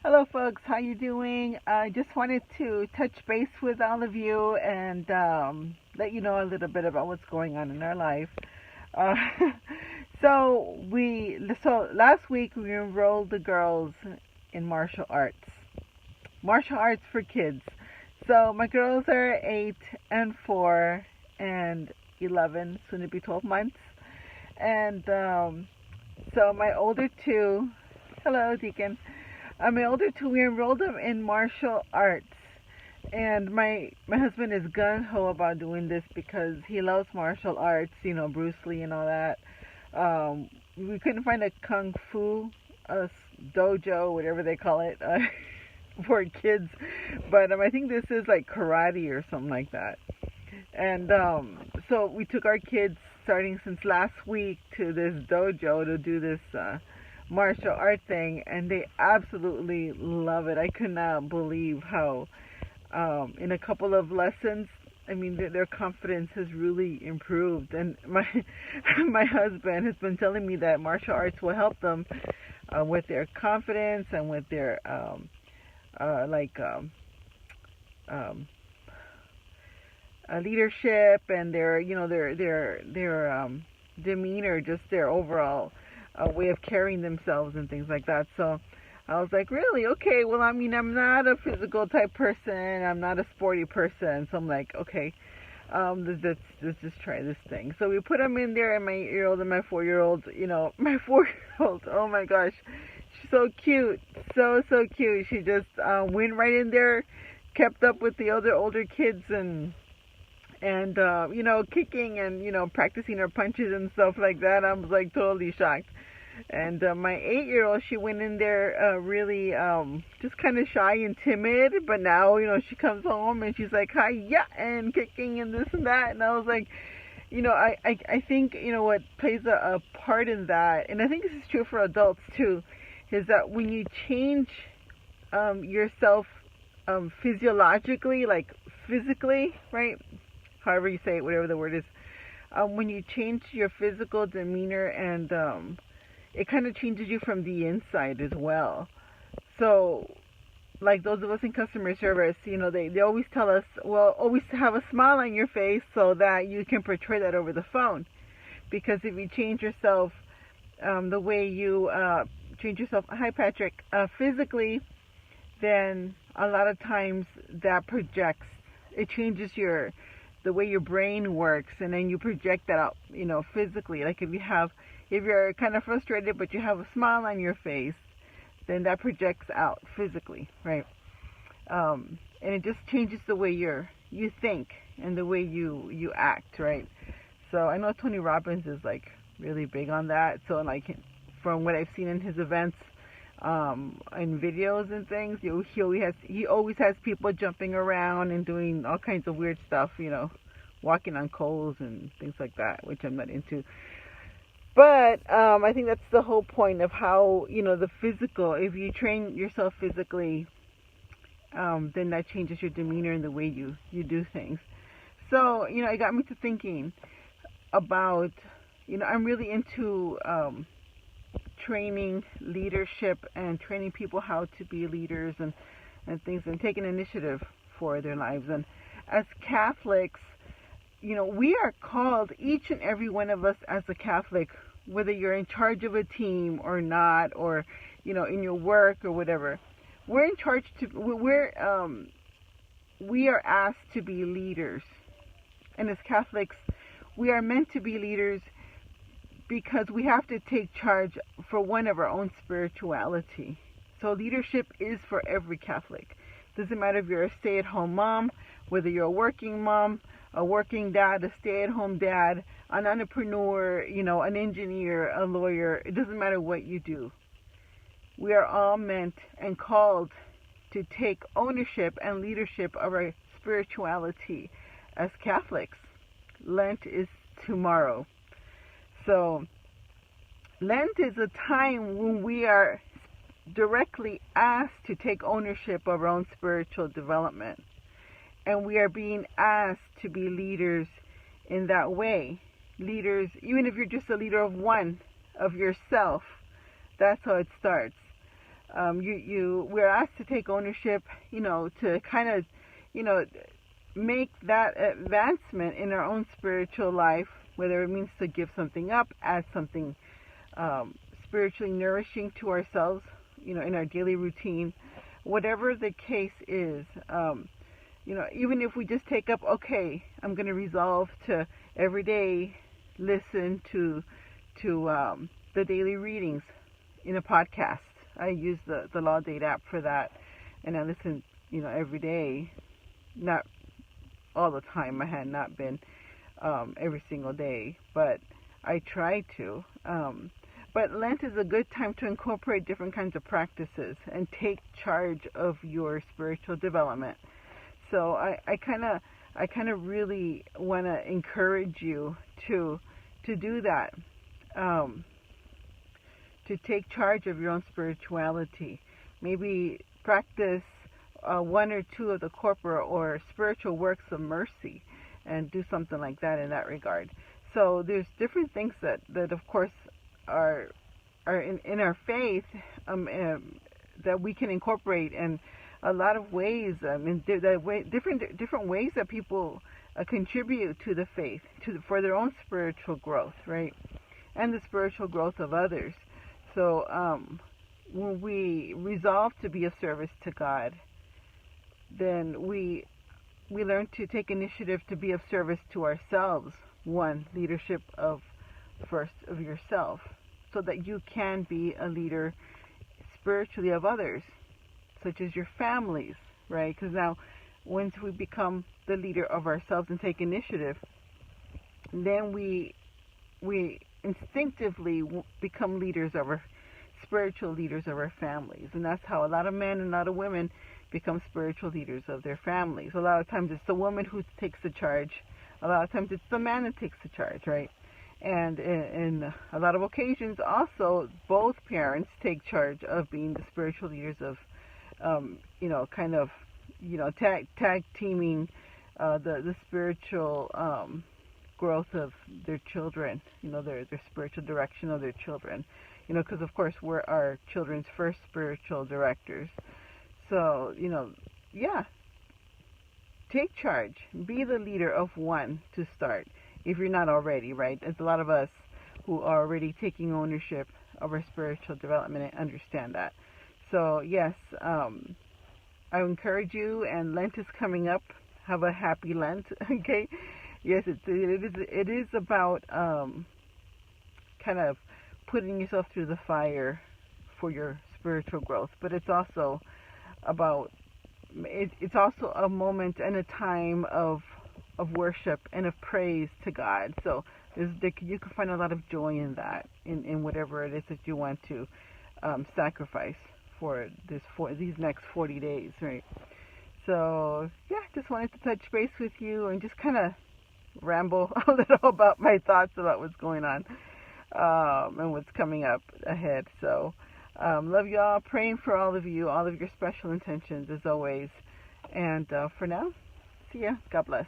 Hello folks, how you doing? I just wanted to touch base with all of you and let you know a little bit about what's going on in our life. Uh, so last week we enrolled the girls in martial arts for kids. So my girls are 8 and 4 and 11, soon to be 12 months. And so my older two, hello Deacon. My older two, we enrolled them in martial arts, and my husband is gung ho about doing this because he loves martial arts, Bruce Lee and all that. We couldn't find a kung fu dojo, whatever they call it, for kids, but I think this is like karate or something like that. And so we took our kids starting since last week to this dojo to do this martial art thing, and they absolutely love it. I could not believe how in a couple of lessons, I mean, their confidence has really improved. And my my husband has been telling me that martial arts will help them with their confidence and with their um, leadership and their demeanor, just their overall way of carrying themselves and things like that. So I was like, really? Okay, well, I mean, I'm not a physical type person. I'm not a sporty person. So I'm like, okay, let's just try this thing. So we put them in there, and my 8-year-old and my 4-year-old, my 4-year-old, oh my gosh, she's so cute. So cute. She just went right in there, kept up with the other older kids, and kicking and practicing her punches and stuff like that. I was like totally shocked. And my 8-year-old, she went in there really just kind of shy and timid, but now she comes home and she's like, hi, yeah, and kicking and this and that. And I was like, I think what plays a part in that, and I think this is true for adults too, is that when you change yourself physiologically, like physically, right? However you say it, whatever the word is, when you change your physical demeanor, and it kind of changes you from the inside as well. So, like those of us in customer service, they always tell us, well, always have a smile on your face so that you can portray that over the phone. Because if you change yourself the way you change yourself, hi Patrick, physically, then a lot of times that projects, it changes the way your brain works, and then you project that out, physically. Like if you're kind of frustrated, but you have a smile on your face, then that projects out physically, right? And it just changes the way you think and the way you act, right? So I know Tony Robbins is like really big on that. So like from what I've seen in his events, in videos and things, he always has people jumping around and doing all kinds of weird stuff, walking on coals and things like that, which I'm not into. But I think that's the whole point of how the physical. If you train yourself physically, then that changes your demeanor and the way you do things. So it got me to thinking about I'm really into training leadership and training people how to be leaders and things, and taking initiative for their lives. And as Catholics, we are called, each and every one of us as a Catholic, whether you're in charge of a team or not, or in your work or whatever, we're in charge we are asked to be leaders. And as Catholics, we are meant to be leaders because we have to take charge, for one, of our own spirituality. So leadership is for every Catholic. Doesn't matter if you're a stay-at-home mom, whether you're a working mom, a working dad, a stay-at-home dad, an entrepreneur, an engineer, a lawyer. It doesn't matter what you do. We are all meant and called to take ownership and leadership of our spirituality as Catholics. Lent is tomorrow. So Lent is a time when we are directly asked to take ownership of our own spiritual development. And we are being asked to be leaders in that way. Leaders, even if you're just a leader of one, of yourself, that's how it starts. we're asked to take ownership, to kind of, you know, make that advancement in our own spiritual life, whether it means to give something up, add something spiritually nourishing to ourselves, in our daily routine, whatever the case is. Even if we just take up, okay, I'm going to resolve to every day listen to the daily readings in a podcast. I use the Law Date app for that, and I listen, every day. Not all the time. I had not been every single day, but I try to. But Lent is a good time to incorporate different kinds of practices and take charge of your spiritual development. So I kind of really want to encourage you to do that. To take charge of your own spirituality. Maybe practice one or two of the corporal or spiritual works of mercy, and do something like that in that regard. So there's different things that of course are in our faith that we can incorporate, and a lot of ways. Different ways that people contribute to the faith, for their own spiritual growth, right, and the spiritual growth of others. So when we resolve to be of service to God, then we learn to take initiative to be of service to ourselves. One, leadership of yourself, so that you can be a leader spiritually of others, such as your families, right? Because now, once we become the leader of ourselves and take initiative, then we instinctively become spiritual leaders of our families. And that's how a lot of men and a lot of women become spiritual leaders of their families. A lot of times it's the woman who takes the charge. A lot of times it's the man that takes the charge, right? And in a lot of occasions also, both parents take charge of being the spiritual leaders of, tag teaming the spiritual growth of their children, their spiritual direction of their children, because of course we're our children's first spiritual directors. So, take charge. Be the leader of one to start, if you're not already, right? There's a lot of us who are already taking ownership of our spiritual development and understand that. So, yes, I encourage you, and Lent is coming up. Have a happy Lent, okay? Yes, it is about kind of putting yourself through the fire for your spiritual growth, but it's also it's also a moment and a time of worship and of praise to God. So you can find a lot of joy in that, in whatever it is that you want to sacrifice for these next 40 days, right? So just wanted to touch base with you and just kind of ramble a little about my thoughts about what's going on and what's coming up ahead. So love y'all, praying for all of you, all of your special intentions as always. And for now, see ya. God bless.